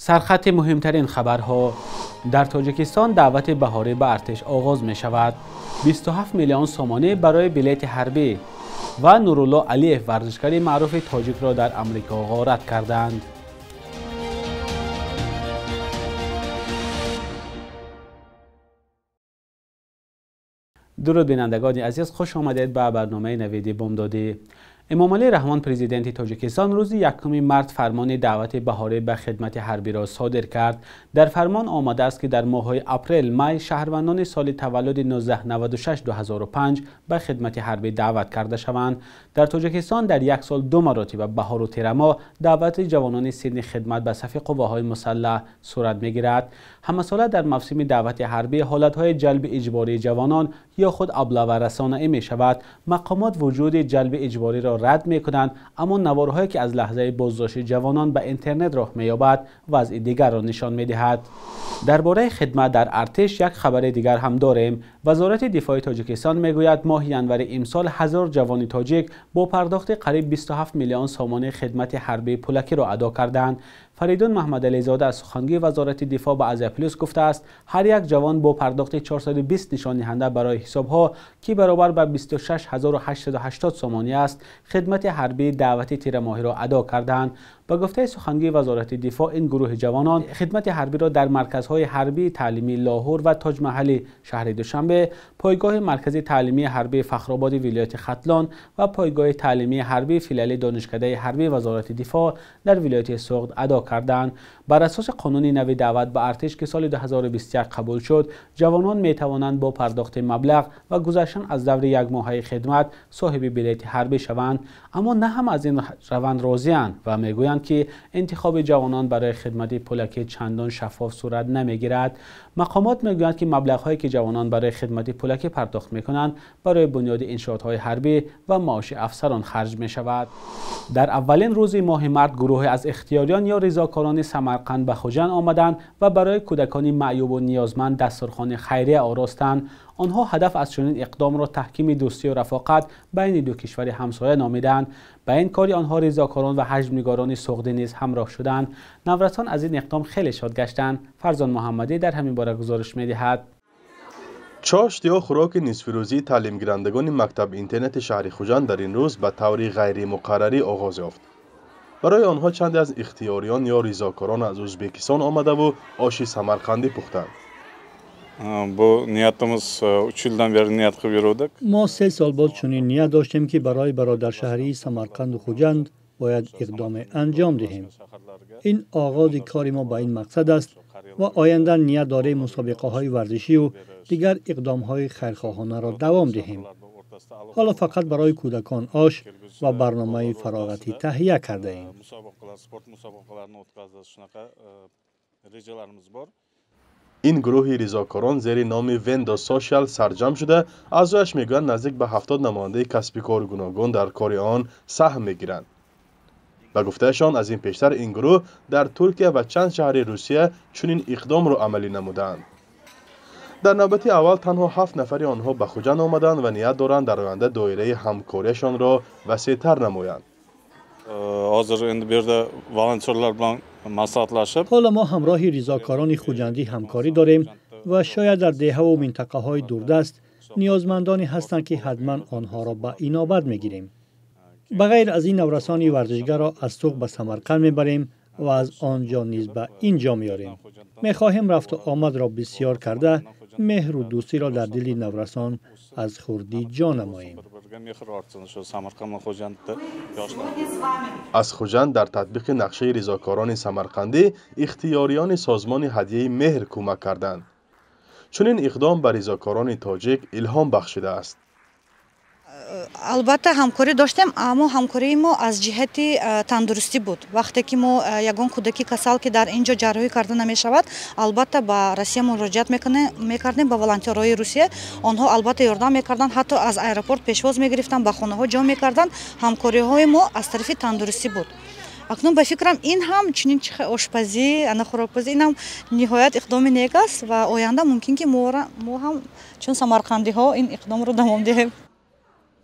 سرخط مهمترین خبرها. در تاجیکستان دعوت بهاری به ارتش آغاز می شود. 27 میلیون سومانی برای بلیت حربی و نورالله علیف ورزشکاری معروف تاجیک را در امریکا غارت کردند. درود بینندگان عزیز، خوش آمدید به برنامه نویدی بامدادی. امامعلی رحمان پرزیدنت تاجیکستان روز 1 مارس فرمان دعوت بهاری به خدمت حربی را صادر کرد. در فرمان آمده است که در ماه‌های اپریل می شهروندان سال تولد 1996-2005 به خدمت حربی دعوت کرده شوند. در تاجیکستان در یک سال 2 مرتبه بهار و تیر ماه دعوت جوانان سن خدمت به صف قواهای مسلح صورت می‌گیرد. همساله در موسم دعوت حربی حالت‌های جلب اجباری جوانان یا خود ابله و رسانه‌ای می‌شود. مقامات وجود جلب اجباری را رد می‌کنند، اما نوارهایی که از لحظه بازداشت جوانان به اینترنت راه می‌یابد وضع دیگر را نشان می‌دهد. درباره خدمت در ارتش یک خبر دیگر هم داریم. وزارت دفاع تاجیکستان میگوید ماه ینور امسال 1000 جوان تاجیک با پرداخت قریب 27 میلیون سومانی خدمت حربی پولکی را ادا کردند. فریدون محمدعلی زاده از سخنگوی وزارت دفاع به آزیا پلاس گفته است هر یک جوان با پرداخت 420 نشان دهنده برای حسابها که برابر به 26880 سومانی است خدمت حربی دعوت تیر ماهی را ادا کردند. با گفته سخنگوی وزارت دفاع این گروه جوانان خدمت حربی را در مرکزهای حربی تعلیمی لاهور و تاج محل شهر دوشنبه، پایگاه مرکزی تعلیمی حربی فخرآباد ولایت ختلان و پایگاه تعلیمی حربی فیلال دانشکده حربی وزارت دفاع در ولایت سوغد ادا کردند. بر اساس قانون نو دعوت به ارتش که سال 2021 قبول شد، جوانان می توانند با پرداخت مبلغ و گذشتن از دور یک ماهه خدمت صاحب بلیت حربی شوند، اما نه هم از این روند راضی‌اند و میگویند که انتخاب جوانان برای خدمت پولکی چندان شفاف صورت نمیگیرد. مقامات میگویند که مبلغ‌هایی که جوانان برای خدمت پولکی پرداخت میکنند برای بنیاد انشاءات‌های حربی و معاش افسران خرج می شود. در اولین روز ماه مارس گروه از اختیاریان یا رضاکاران سمرقند به خوجند آمدند و برای کودکان معیوب و نیازمند دسترخوان خیریه آراستند. آنها هدف از چنین اقدام را تحکیم دوستی و رفاقت بین دو کشور همسایه نامیدند. به این کاری آنها رضاکاران و حجم‌نگاران سوغدی نیز همراه شدند. نورسان از این اقدام خیلی شاد گشتند. فرزان محمدی در همین باره گزارش می‌دهد. چاشت یا خوراک نصف روزی تعلیم گیرندگان مکتب اینترنت شهر خوجند در این روز به طور غیر مقرری آغاز یافت. برای آنها چند از اختیاریان یا رضاکاران از ازبکستان آمده و آش سمرقندی پختند. ما 3 سال بعد چنین نیت داشتیم که برای برادر شهری سمرقند و خوجند باید اقدام انجام دهیم. این آغاز کار ما با این مقصد است و آینده نیت داریم مسابقه های ورزشی و دیگر اقدام های خیرخواهانه را دوام دهیم. حالا فقط برای کودکان آش و برنامه فراغتی تهیه کرده ایم. این گروه رضاکاران زیر نام وندا سوشال سرجم شده، اعضایش میگویند نزدیک به 70 نماینده کسب کار گوناگون در کار آن سهم میگیرند. به گفتهشان از این پیشتر این گروه در ترکیه و چند شهر روسیه چنین اقدام را عملی نمودند. در نوبت اول تنها 7 نفر آنها به خوجند آمدند و نیت دارند در آینده دایره همکاریشان را وسیع‌تر نمایند. حالا ما همراه رضاکاران خوجندی همکاری داریم و شاید در دهه و منطقه های دوردست نیازمندانی هستند که حتما آنها را به اینابت میگیریم. بغیر از این نورسان ورزشگر را از سوق به سمرقند میبریم و از آنجا نیز به اینجا میاریم. میخواهیم رفت و آمد را بسیار کرده مهر و دوستی را در دل نورسان از خردی جا نماییم. از خوجند در تطبیق نقشه رضاکاران سمرقندی اختیاریان سازمان هدیه مهر کمک کردند. چون این اقدام به رضاکاران تاجیک الهام بخشیده است. البته همکاری داشتیم، اما همکاری ما از جهت تندرستی بود. وقتی که ما یگان کودکی کسل که در اینجا جراحی کرده نمی شود، البته به روسیه مراجعت میکردیم، به ولنتیرهای روسیه. آنها البته یاردم میکردند، حتی از ایرپورت پیشواز میگرفتند، به خانه ها جا میکردند. همکاری های ما از طرف تندرستی بود. اکنون به فکرم این هم چنین آشپزی، خوراکپزی، این هم نهایت اقدام نیک است و آینده ممکن که ما هم چون سمرقندی ها این اقدام رو دوام دهیم.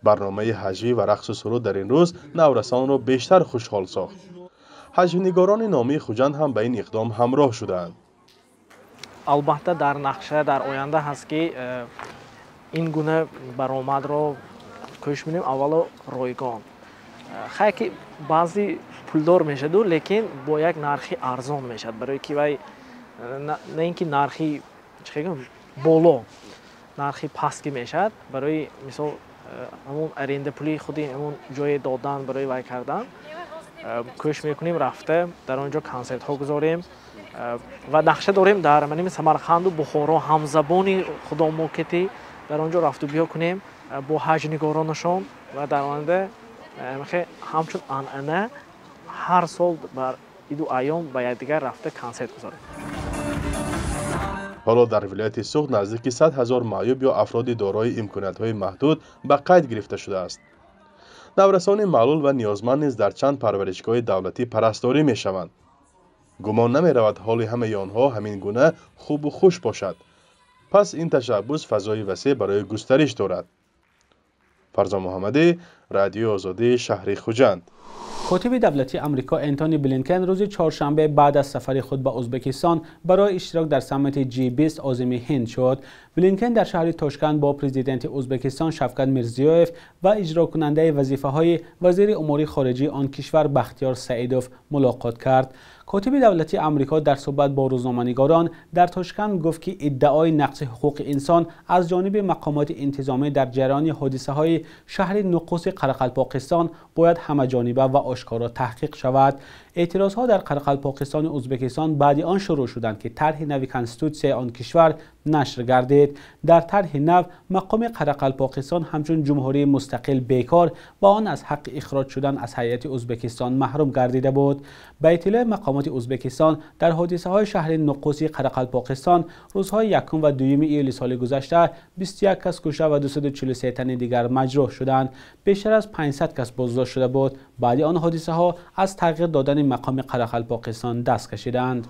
برنامه حجی و رقص و سرود در این روز نورسان را بیشتر خوشحال ساخت. حجم‌نگاران نامی خوجند هم به این اقدام همراه شدند. البته در نقشه در آینده هست که این گونه برآمد را کوشش می‌کنیم اول رایگان. خیلی بعضی پولدار میشد لیکن با یک نرخی ارزان میشد برای که وای نه اینکه نرخی چقدر بالا نرخی پست میشد برای مثال همون ارنده پولی خودی همون جای دادن برای وای کردن کوشش میکنیم رفته در اونجا کنسرت ها گذاریم و نقشه داریم در منیم سمرقند و بخارا همزبانی خدا موکتی در اونجا رفت و بیا کنیم با حج نگارانشون و در آینده همچون انعنه هر سال بر ایدو ایام به یکدیگر رفته کنسرت گذاریم. حالا در ولایت سوخت نزدیک 100,000 معیوب یا افراد دارای امکانات‌های محدود به قید گرفته شده است. نورسان معلول و نیازمند نیز در چند پرورشگاه دولتی پرستاری می‌شوند. گمان نمی‌رود حال همه آنها همین گونه خوب و خوش باشد. پس این تشبث فضای وسیع برای گسترش دارد. فرزان محمدی، رادیو آزادی، شهر خوجند. کاتب دولتی آمریکا انتونی بلینکن روز چهارشنبه بعد از سفر خود به ازبکستان برای اشتراک در سمیت G20 عازم هند شد. بلینکن در شهر تاشکند با پرزیدنت ازبکستان شفقت میرزیویف و اجرا کننده وظیفه‌های وزیر امور خارجه آن کشور بختیار سعیدوف ملاقات کرد. کاتب دولتی آمریکا در صحبت با روزنامه‌نگاران در تاشکند گفت که ادعای نقض حقوق انسان از جانب مقامات انتظامی در جریان حادثه‌های شهر نقوص قرقلپاکستان باید همه‌جانبه و آشکارا تحقیق شود. اعتراضها در قرقلپاکستان و ازبکستان بعد آن شروع شدند که طرح نو کنستیتوسیای آن کشور نشر گردید. در طرح نو مقام قرقلپاکستان همچون جمهوری مستقل بیکار و آن از حق اخراج شدن از هیئت ازبکستان محروم گردیده بود. به اطلاع مقامات ازبکستان در حادثه های شهر نقوصی قرقلپاکستان روزهای یکم و دوم ایول سال گذشته 21 کس کشته و 243 تن دیگر مجروح شدند. بیشتر از 500 کس بازداشت شده بود. بعد آن حادثه ها از تغییر دادن مقام قرقلپاکستان دست کشیدند.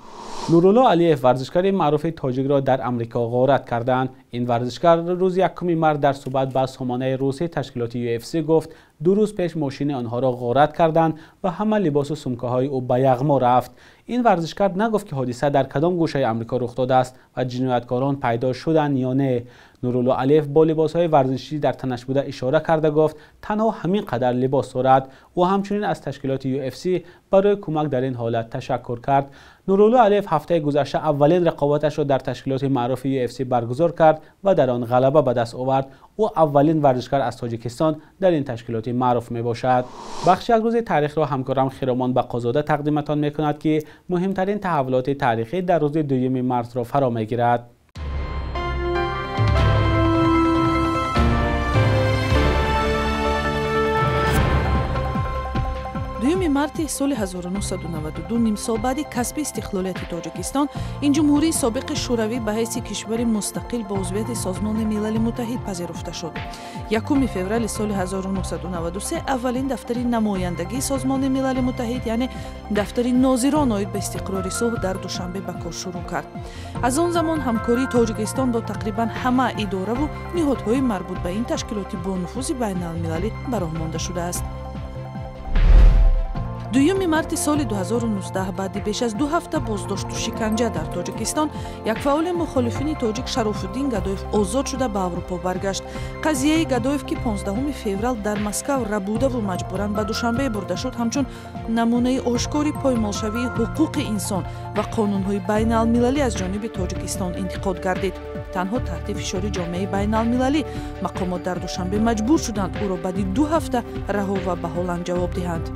نورالله علیف ورزشکار معروف تاجیک را در آمریکا غارت کردند. این ورزشکار روز یکم مارس در صحبت با سامانه روسی تشکیلات UFC گفت 2 روز پیش ماشین آنها را غارت کردند و همه لباس و سمکه های او به یغما رفت. این ورزشکار نگفت که حادثه در کدام گوشه آمریکا رخ داده است و جنایتکاران پیدا شدند یا نه. نورالله علیف با لباس‌های ورزشی در تنش بوده اشاره کرده گفت تنها همین قدر لباس دارد. او همچنین از تشکیلات UFC برای کمک در این حالت تشکر کرد. نورالله علیف هفته گذشته اولین رقابتش را در تشکیلات معروف UFC برگزار کرد و در آن غلبه به دست آورد. او اولین ورزشکار از تاجیکستان در این تشکیلات معروف می باشد. بخش یک روز تاریخ را همکارم خیرامان بقازاده تقدیمتان می کند که مهمترین تحولات تاریخی در روز 2 مارس را فرا می گیرد. 2 марти соли 1992 нимсол баъди касби истиқлолияти тоҷикистон ин ҷумҳурии собиқи шӯравӣ ба ҳайси кишвари мустақил бо узвияти созмони милали муттаҳид пазируфта шуд. 1 феврали соли 1993 аввалин дафтари намояндагии созмони милали муттаҳид яъне дафтари нозирон оид ба истиқрори сулҳ дар душанбе ба кор шурӯъ кард. аз он замон ҳамкории тоҷикистон бо тақрибан ҳама идораву ниҳодҳои марбут ба ин ташкилоти бонуфузи байналмилалӣ бароҳ монда шудааст. 2 марти соли 2019 баъди беш аз 2 ҳафта боздошту шиканҷа дар тоҷикистон як фаъоли мухолифини тоҷик Шарофуддин Гадоев озод шуда ба Аврупо баргашт. қазияи Гадоев ки 15 феврал дар Москав рабудаву маҷбуран ба Душанбе бурда шуд ҳамчун намунаи ошкори поймолшавии ҳуқуқи инсон ва қонунҳои байналмилалӣ аз ҷониби Тоҷикистон интиқод гардид. танҳо таҳти фишори ҷомеаи байналмилалӣ мақомот дар Душанбе маҷбур шуданд ӯро баъди 2 ҳафта раҳо ва ба ҳоланд ҷавоб диҳанд.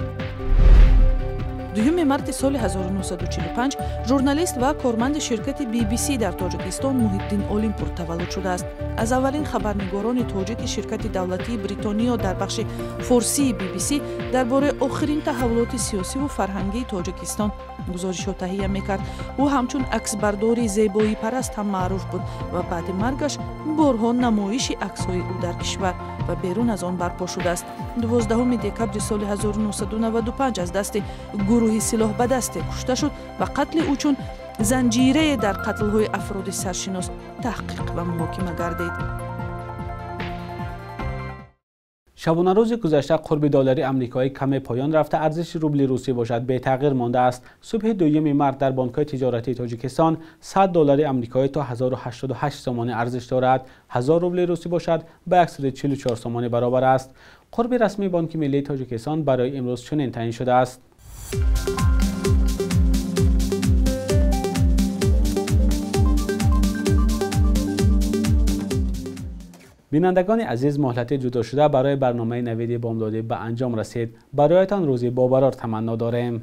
2 марти соли 1945 журналист ва корманди ширкати BBC дар Тоҷикистон Муҳиддин Олимпур таваллуд шудааст. аз аввалин хабарнигорони тоҷики ширкати давлатии Бритониё дар бахши форсии BBC дар бораи охирин таҳаввулоти сиёсиву фарҳангии Тоҷикистон гузоришҳо таҳия мекард. ӯ ҳамчун аксбардори зебоипараст ҳам маъруф буд ва баъди маргаш борҳо намоиши аксҳои ӯ дар кишвар ва берун аз он барпо шудааст. 12 декабри соли 1995 аз дасти гурӯҳи силоҳбадасте кушта шуд ва қатли ӯ чун занҷирае дар қатлҳои афроди саршинос таҳқиқ ва муҳокима гардид. شبانه روز گذشته قرب دلاری آمریکایی کم پایان رفته ارزش روبل روسی باشد به تغییر مانده است. صبح 2 مارس در بانک‌های تجارتی تاجیکستان 100 دلار آمریکایی تا 1088 سومانی ارزش دارد. 1000 روبل روسی باشد به 144 سومانی برابر است. قرب رسمی بانک ملی تاجیکستان برای امروز چنین تعیین شده است. بینندگان عزیز، مهلت جدا شده برای برنامه نوید بامدادی به انجام رسید. برایتان روزی با قرار تمنا داریم.